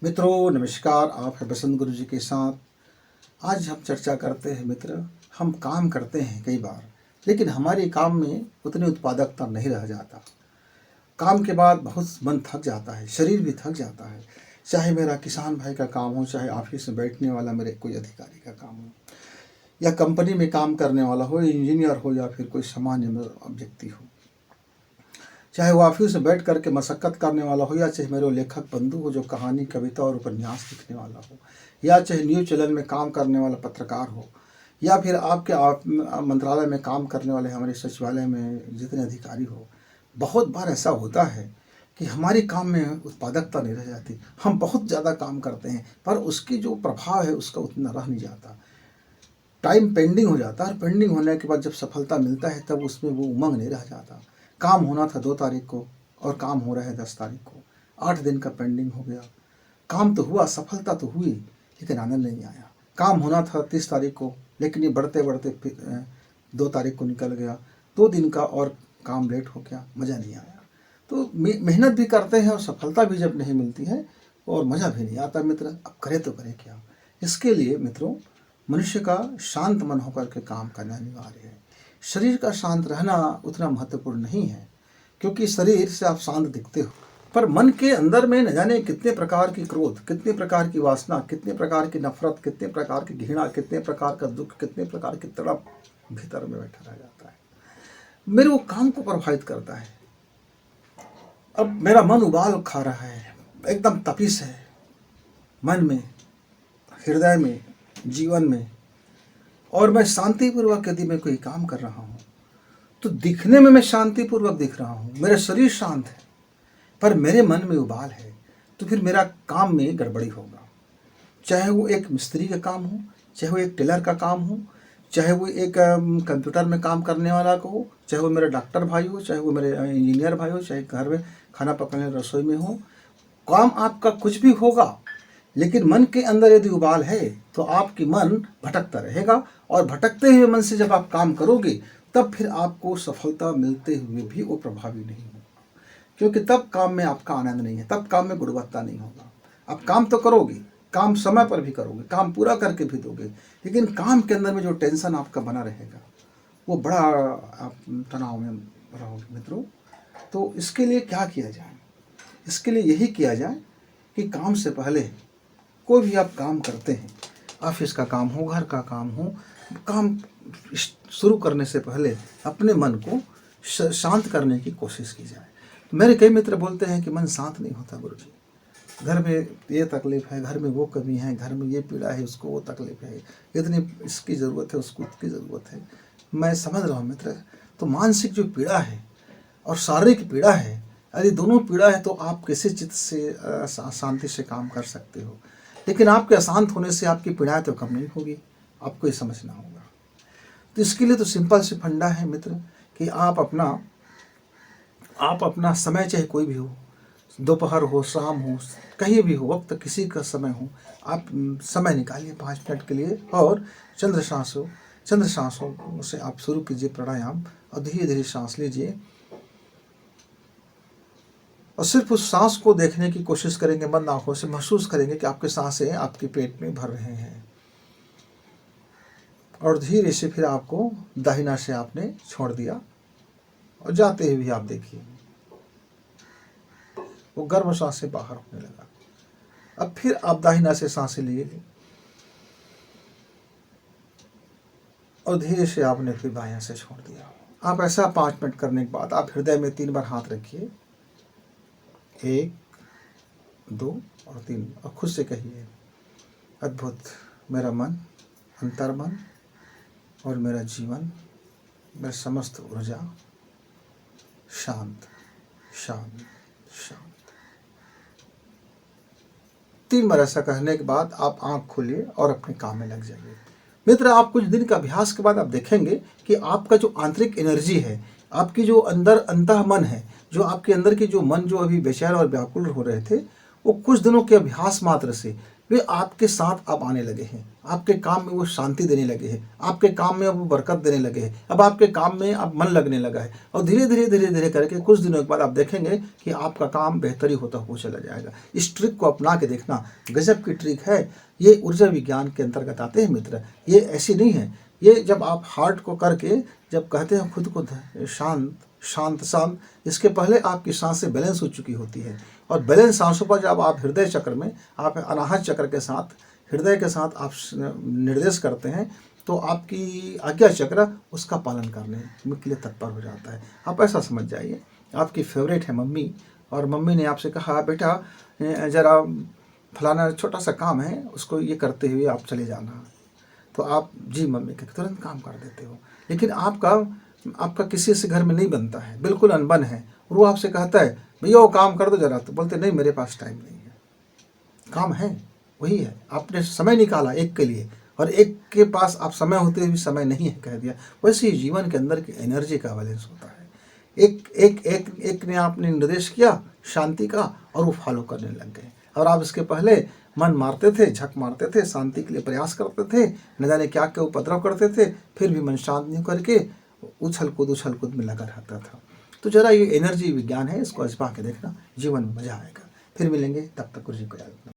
मित्रों नमस्कार, आप है बसंत गुरु जी के साथ। आज हम चर्चा करते हैं मित्र, हम काम करते हैं कई बार, लेकिन हमारे काम में उतनी उत्पादकता नहीं रह जाता। काम के बाद बहुत मन थक जाता है, शरीर भी थक जाता है। चाहे मेरा किसान भाई का काम हो, चाहे ऑफिस में बैठने वाला मेरे कोई अधिकारी का काम हो, या कंपनी में काम करने वाला हो, इंजीनियर हो, या फिर कोई सामान्य व्यक्ति हो, चाहे वो ऑफिस में बैठ करके मशक्क़त करने वाला हो, या चाहे मेरे लेखक बंधु हो जो कहानी कविता और उपन्यास लिखने वाला हो, या चाहे न्यूज़ चैनल में काम करने वाला पत्रकार हो, या फिर आपके मंत्रालय में काम करने वाले हमारे सचिवालय में जितने अधिकारी हो। बहुत बार ऐसा होता है कि हमारे काम में उत्पादकता नहीं रह जाती। हम बहुत ज़्यादा काम करते हैं पर उसकी जो प्रभाव है उसका उतना रह नहीं जाता। टाइम पेंडिंग हो जाता है, और पेंडिंग होने के बाद जब सफलता मिलता है तब उसमें वो उमंग नहीं रह जाता। काम होना था 2 तारीख को और काम हो रहा है 10 तारीख को, 8 दिन का पेंडिंग हो गया। काम तो हुआ, सफलता तो हुई, लेकिन आनंद नहीं आया। काम होना था 30 तारीख को, लेकिन ये बढ़ते बढ़ते 2 तारीख को निकल गया, 2 दिन का और काम लेट हो गया, मज़ा नहीं आया। तो मेहनत भी करते हैं और सफलता भी जब नहीं मिलती है और मज़ा भी नहीं आता मित्र, अब करें तो करें क्या। इसके लिए मित्रों मनुष्य का शांत मन होकर के काम करना अनिवार्य है। शरीर का शांत रहना उतना महत्वपूर्ण नहीं है, क्योंकि शरीर से आप शांत दिखते हो, पर मन के अंदर में न जाने कितने प्रकार की क्रोध, कितने प्रकार की वासना, कितने प्रकार की नफरत, कितने प्रकार की घृणा, कितने प्रकार का दुख, कितने प्रकार की तड़प भीतर में बैठा रह जाता है। मेरे वो काम को प्रभावित करता है। अब मेरा मन उबाल खा रहा है, एकदम तपिश है मन में, हृदय में, जीवन में, और मैं शांतिपूर्वक यदि मैं कोई काम कर रहा हूँ तो दिखने में मैं शांतिपूर्वक दिख रहा हूँ, मेरा शरीर शांत है, पर मेरे मन में उबाल है, तो फिर मेरा काम में गड़बड़ी होगा। चाहे वो एक मिस्त्री का काम हो, चाहे वो एक टेलर का काम हो, चाहे वो एक कंप्यूटर में काम करने वाला को हो, चाहे वो मेरा डॉक्टर भाई हो, चाहे वो मेरे इंजीनियर भाई हो, चाहे घर में खाना पकाने रसोई में हो, काम आपका कुछ भी होगा, लेकिन मन के अंदर यदि उबाल है तो आपकी मन भटकता रहेगा, और भटकते हुए मन से जब आप काम करोगे तब फिर आपको सफलता मिलते हुए भी वो प्रभावी नहीं होगा, क्योंकि तब काम में आपका आनंद नहीं है, तब काम में गुणवत्ता नहीं होगा। आप काम तो करोगे, काम समय पर भी करोगे, काम पूरा करके भी दोगे, लेकिन काम के अंदर में जो टेंशन आपका बना रहेगा वो बड़ा आप तनाव में रहोगे मित्रों। तो इसके लिए क्या किया जाए? इसके लिए यही किया जाए कि काम से पहले कोई भी आप काम करते हैं, ऑफिस का काम हो, घर का काम हो, काम शुरू करने से पहले अपने मन को शांत करने की कोशिश की जाए। मेरे कई मित्र बोलते हैं कि मन शांत नहीं होता गुरुजी, घर में ये तकलीफ़ है, घर में वो कमी है, घर में ये पीड़ा है, उसको वो तकलीफ़ है, इतनी इसकी ज़रूरत है, उसको उसकी ज़रूरत है। मैं समझ रहा हूँ मित्र, तो मानसिक जो पीड़ा है और शारीरिक पीड़ा है, यदि दोनों पीड़ा है तो आप कैसे चित्त से शांति से काम कर सकते हो। लेकिन आपके अशांत होने से आपकी पीड़ाएँ तो कम नहीं होगी, आपको ये समझना होगा। तो इसके लिए तो सिंपल सी फंडा है मित्र कि आप अपना समय, चाहे कोई भी हो, दोपहर हो, शाम हो, कहीं भी हो, वक्त किसी का समय हो, आप समय निकालिए 5 मिनट के लिए, और चंद्र सांसों से आप शुरू कीजिए प्राणायाम, और धीरे धीरे सांस लीजिए, और सिर्फ उस सांस को देखने की कोशिश करेंगे, बंद आंखों से महसूस करेंगे कि आपके सांसें आपके पेट में भर रहे हैं, और धीरे से फिर आपको दाहिना से आपने छोड़ दिया, और जाते हुए भी आप देखिए वो गर्म सांसें बाहर होने लगा। अब फिर आप दाहिना से सांसें लिए, और धीरे से आपने फिर बायां से छोड़ दिया। आप ऐसा 5 मिनट करने के बाद आप हृदय में 3 बार हाथ रखिए, 1, 2 और 3, और खुद से कहिए, अद्भुत, मेरा मन, अंतर्मन और मेरा जीवन, मेरा समस्त ऊर्जा शांत शांत शांत। 3 बार ऐसा कहने के बाद आप आंख खोलिए और अपने काम में लग जाइए। मित्र, आप कुछ दिन का अभ्यास के बाद आप देखेंगे कि आपका जो आंतरिक एनर्जी है, आपकी जो अंदर अंतः मन है, जो आपके अंदर की जो मन जो अभी बेचैन और व्याकुल हो रहे थे, वो कुछ दिनों के अभ्यास मात्र से वे आपके साथ अब आने लगे हैं। आपके काम में वो शांति देने लगे हैं, आपके काम में अब वो बरकत देने लगे हैं, अब आपके काम में अब मन लगने लगा है। और धीरे धीरे धीरे धीरे करके कुछ दिनों के बाद आप देखेंगे कि आपका काम बेहतरी होता हुआ चला जाएगा। इस ट्रिक को अपना के देखना, गजब की ट्रिक है। ये ऊर्जा विज्ञान के अंतर्गत आते हैं मित्र। ये ऐसी नहीं है। ये जब आप हार्ट को करके जब कहते हैं खुद को शांत शांत शांत, इसके पहले आपकी सांसें बैलेंस हो चुकी होती है। और बैलेंस सांसों पर जब आप हृदय चक्र में, आप अनाहत चक्र के साथ, हृदय के साथ आप निर्देश करते हैं, तो आपकी आज्ञा चक्र उसका पालन करने के लिए तत्पर हो जाता है। आप ऐसा समझ जाइए, आपकी फेवरेट है मम्मी, और मम्मी ने आपसे कहा बेटा ज़रा फलाना छोटा सा काम है, उसको ये करते हुए आप चले जाना। तो आप जी मम्मी के तुरंत काम कर देते हो। लेकिन आपका किसी से घर में नहीं बनता है, बिल्कुल अनबन है, और वो आपसे कहता है भैया वो काम कर दो जरा, तो बोलते नहीं मेरे पास टाइम नहीं है। काम है, वही है, आपने समय निकाला एक के लिए, और एक के पास आप समय होते हुए भी समय नहीं है कह दिया। वैसे ही जीवन के अंदर की एनर्जी का बैलेंस होता है। एक एक एक एक ने आपने निर्देश किया शांति का, और वो फॉलो करने लग गए। और आप इसके पहले मन मारते थे, झक मारते थे, शांति के लिए प्रयास करते थे, न जाने क्या क्या उपद्रव करते थे, फिर भी मन शांत नहीं करके उछल कूद में लगा रहता था। तो जरा ये एनर्जी विज्ञान है, इसको आजमा के देखना, जीवन में मजा आएगा। फिर मिलेंगे, तब तक गुरु जी को याद रखना।